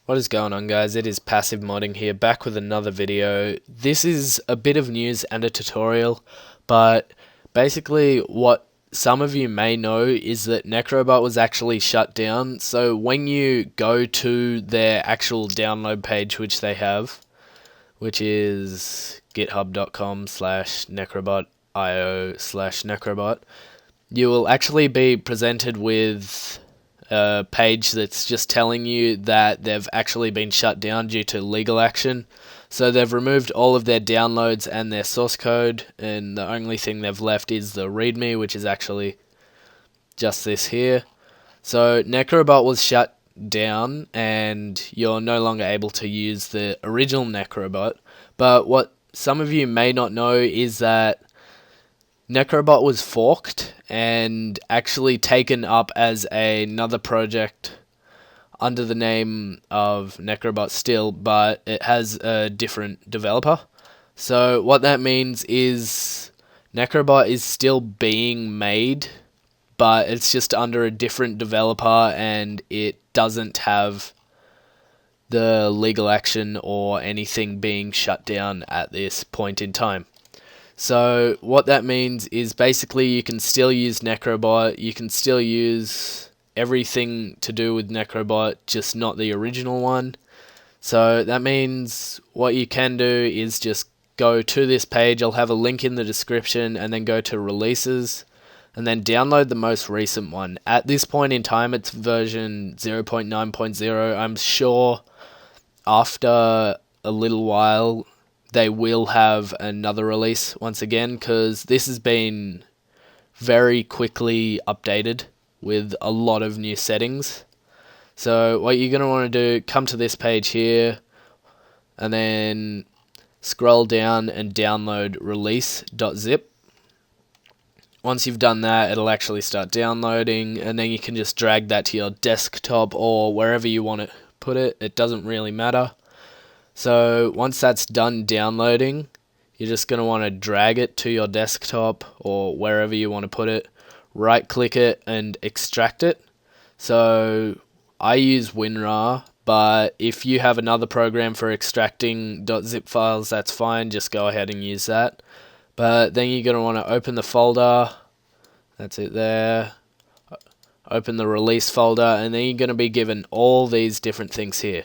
What is going on, guys? It is PassiveModding here, back with another video. This is a bit of news and a tutorial, but basically what some of you may know is that NecroBot was actually shut down. So when you go to their actual download page, which they have, which is github.com/necrobot.io/necrobot, you will actually be presented with a page that's just telling you that they've actually been shut down due to legal action. So they've removed all of their downloads and their source code, and the only thing they've left is the README, which is actually just this here. So NecroBot was shut down and you're no longer able to use the original NecroBot. But what some of you may not know is that NecroBot was forked and actually taken up as another project under the name of NecroBot still, but it has a different developer. So what that means is NecroBot is still being made, but it's just under a different developer and it doesn't have the legal action or anything being shut down at this point in time. So what that means is basically you can still use NecroBot, you can still use everything to do with NecroBot, just not the original one. So that means what you can do is just go to this page, I'll have a link in the description, and then go to releases, and then download the most recent one. At this point in time it's version 0.9.0. I'm sure after a little while they will have another release once again, because this has been very quickly updated with a lot of new settings. So what you're going to want to do, come to this page here and then scroll down and download release.zip. Once you've done that, it'll actually start downloading, and then you can just drag that to your desktop or wherever you want to put it. It doesn't really matter. So once that's done downloading, you're just going to want to drag it to your desktop or wherever you want to put it, right click it and extract it. So I use WinRAR, but if you have another program for extracting .zip files, that's fine, just go ahead and use that. But then you're going to want to open the folder, that's it there, open the release folder, and then you're going to be given all these different things here.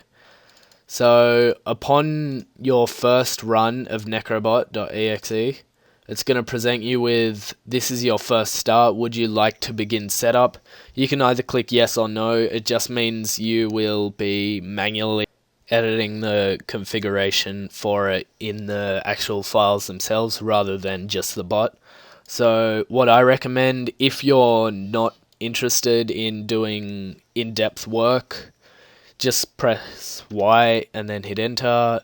So upon your first run of necrobot.exe, it's going to present you with, this is your first start, would you like to begin setup? You can either click yes or no. It just means you will be manually editing the configuration for it in the actual files themselves rather than just the bot. So what I recommend, if you're not interested in doing in-depth work, just press Y and then hit enter.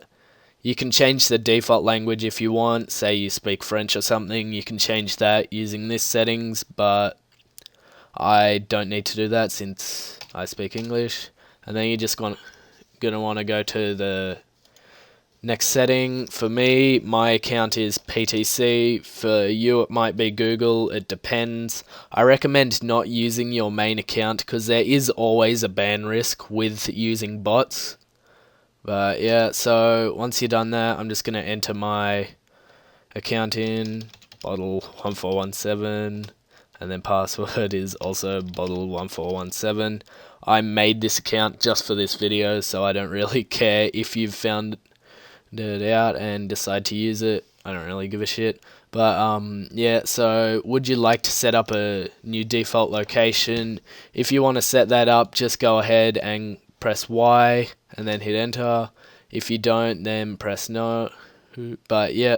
You can change the default language if you want. Say you speak French or something, you can change that using this settings, but I don't need to do that since I speak English. And then you're just gonna want to go to the next setting. For me, my account is PTC. For you, it might be Google. It depends. I recommend not using your main account because there is always a ban risk with using bots. But yeah, so once you've done that, I'm just going to enter my account in, bottle1417, and then password is also bottle1417. I made this account just for this video, so I don't really care if you've found it out and decide to use it. I don't really give a shit. But yeah, so would you like to set up a new default location? If you want to set that up, just go ahead and press Y and then hit enter. If you don't, then press no. But yeah,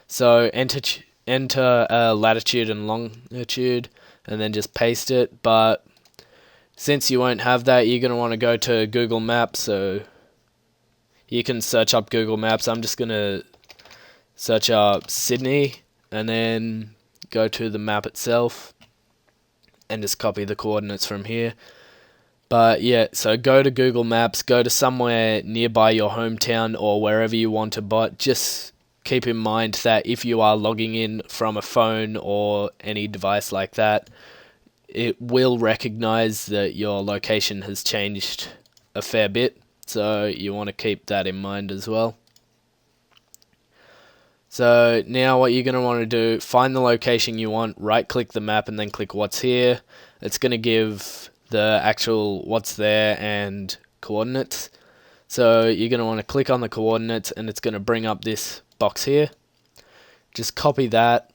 so enter latitude and longitude and then just paste it. But since you won't have that, you're going to want to go to Google Maps. So you can search up Google Maps. I'm just going to search up Sydney and then go to the map itself and just copy the coordinates from here. But yeah, so go to Google Maps, go to somewhere nearby your hometown or wherever you want to bot. Just keep in mind that if you are logging in from a phone or any device like that, it will recognize that your location has changed a fair bit. so you want to keep that in mind as well. So now what you're going to want to do, find the location you want, right click the map and then click what's here. It's going to give the actual what's there and coordinates. So you're going to want to click on the coordinates and it's going to bring up this box here. Just copy that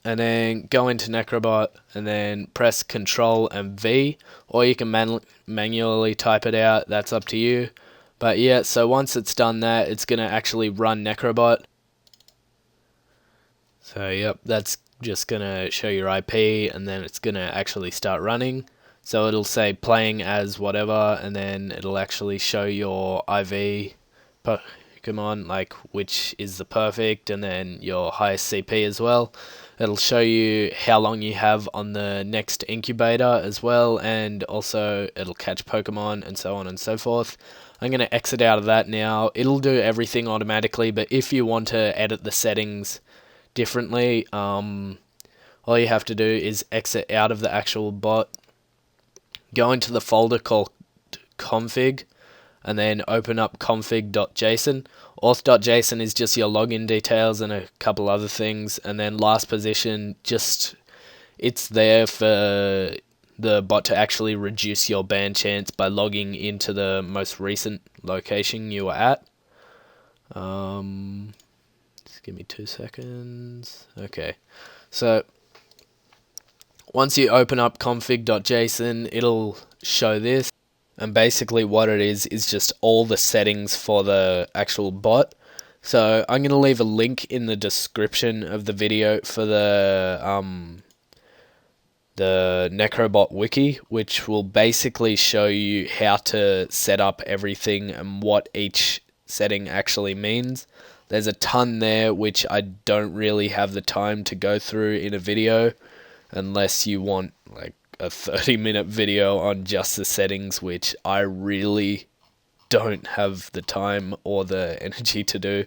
and then go into NecroBot and then press Control and V, or you can manually type it out, that's up to you. But yeah, so once it's done that, it's going to actually run NecroBot. So yep, that's just going to show your IP and then it's going to actually start running. So it'll say playing as whatever and then it'll actually show your IV Pokemon, like which is the perfect, and then your highest CP as well. It'll show you how long you have on the next incubator as well, and also it'll catch Pokemon and so on and so forth. I'm going to exit out of that now. It'll do everything automatically, but if you want to edit the settings differently, all you have to do is exit out of the actual bot, go into the folder called config, and then open up config.json. Auth.json is just your login details and a couple other things, and then last position, just it's there for the bot to actually reduce your ban chance by logging into the most recent location you were at. Just give me 2 seconds. Okay, so once you open up config.json, it'll show this. And basically what it is just all the settings for the actual bot. So I'm going to leave a link in the description of the video for the NecroBot wiki, which will basically show you how to set up everything and what each setting actually means. There's a ton there which I don't really have the time to go through in a video, unless you want like a 30-minute video on just the settings, which I really don't have the time or the energy to do,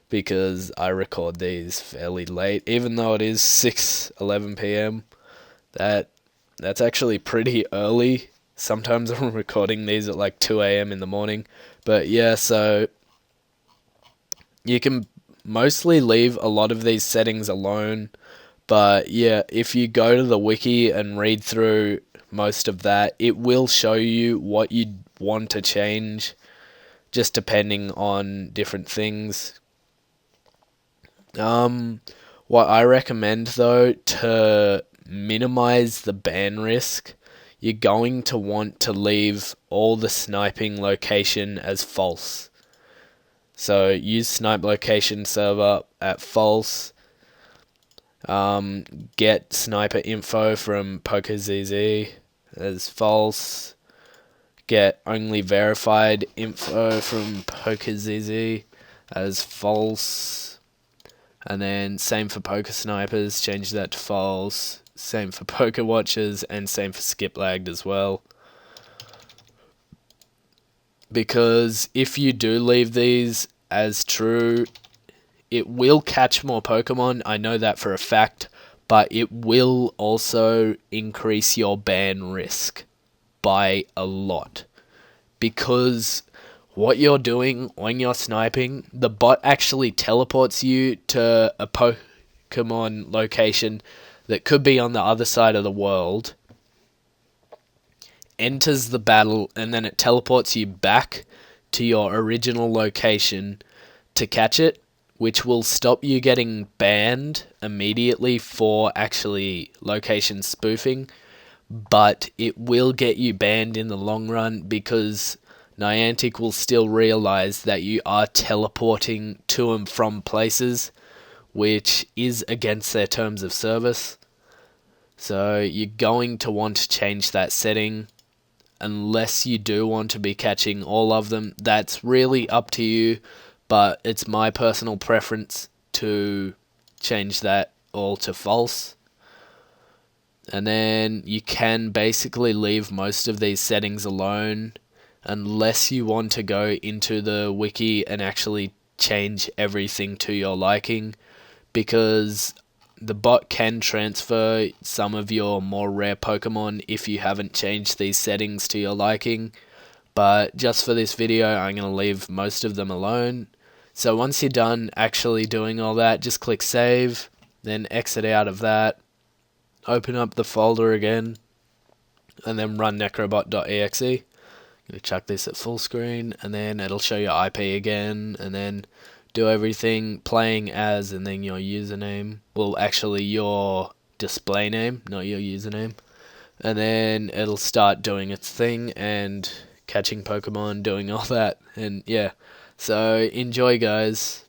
because I record these fairly late, even though it is 6:11 p.m. That's actually pretty early. Sometimes I'm recording these at like 2 a.m. in the morning. But yeah, so you can mostly leave a lot of these settings alone. But yeah, if you go to the wiki and read through most of that, it will show you what you want to change, just depending on different things. What I recommend though, to minimize the ban risk, you're going to want to leave all the sniping location as false. So use snipe location server at false. Get sniper info from PokeZZ as false. Get only verified info from PokeZZ as false. And then same for Pokesnipers, change that to false. Same for Pokewatchers and same for Skiplagged as well. Because if you do leave these as true, it will catch more Pokemon, I know that for a fact, but it will also increase your ban risk by a lot. Because what you're doing when you're sniping, the bot actually teleports you to a Pokemon location that could be on the other side of the world, enters the battle, and then it teleports you back to your original location to catch it, which will stop you getting banned immediately for actually location spoofing, but it will get you banned in the long run because Niantic will still realize that you are teleporting to and from places, which is against their terms of service. So you're going to want to change that setting unless you do want to be catching all of them. That's really up to you, but it's my personal preference to change that all to false. And then you can basically leave most of these settings alone unless you want to go into the wiki and actually change everything to your liking, because the bot can transfer some of your more rare Pokemon if you haven't changed these settings to your liking, but just for this video I'm going to leave most of them alone. So once you're done actually doing all that, just click save, then exit out of that, open up the folder again, and then run necrobot.exe. I'm going to chuck this at full screen, and then it'll show your IP again, and then do everything playing as, and then your username, well actually your display name, not your username, and then it'll start doing its thing and catching Pokemon, doing all that, and yeah, so enjoy guys.